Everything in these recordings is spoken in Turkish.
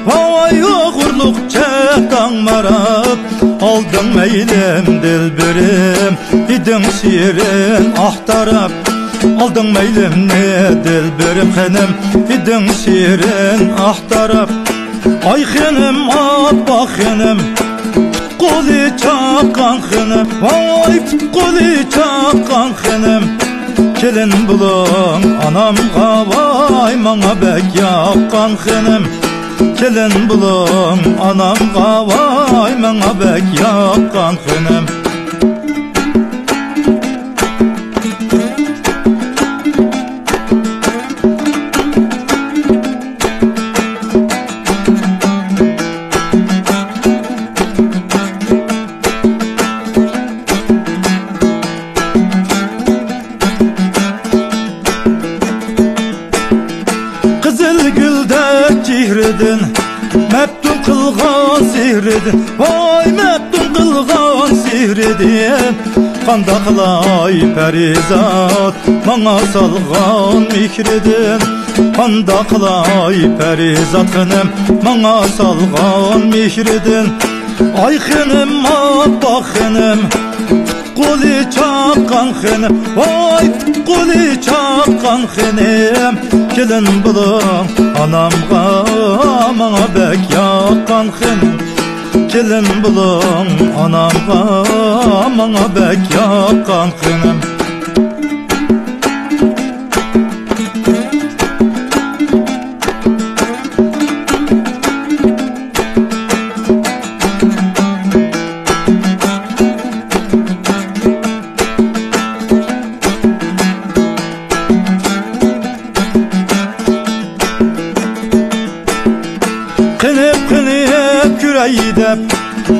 vay oğurluk çektan marab. Aldın meylim dilberim, idin şirin ahtarab. Aldın meylim ne dilberim xenim, idin şirin ahtarab. Ay xenim abba xenim, qoli çaqqan xenim, vay qoli çaqqan xenim. Kelin bulun anamga vay mana bek yaqqan xenim. Kelin bulun anamga vay mana bek yaqqan xenim. Cihredin meptun kılgan sihredin, vay meptun kılgan sihredin. Qanda qılay perizat mana salgan mihredin. Qanda qılay perizat xenim mana salgan mihredin. Ay xenim abba xenim, qoli çaqqan xenim, vay qoli çaqqan xenim. Kelin bulun anamga mana bek yaqqan xenim. Kelin bulun anamga mana bek yaqqan xenim. Küreydep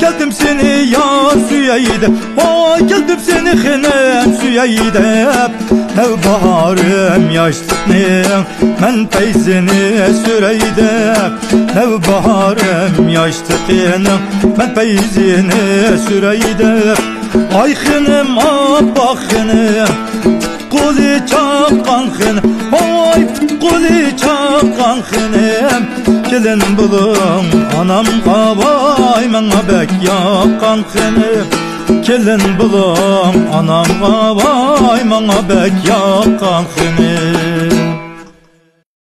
geldim seni yar süyeydep, vay geldim seni xenem süyeydep. Nev baharım yaşlıknin men peyzini süreydep. Nev baharım yaşlıknin men peyzini süreydep. Ay xenem abba xenem, qoli çaqqan xenem, vay qoli çaqqan xenem. Kelin bulun anamga vay mana bek yaqqan xenim. Kelin bulun anamga vay mana bek yaqqan xenim.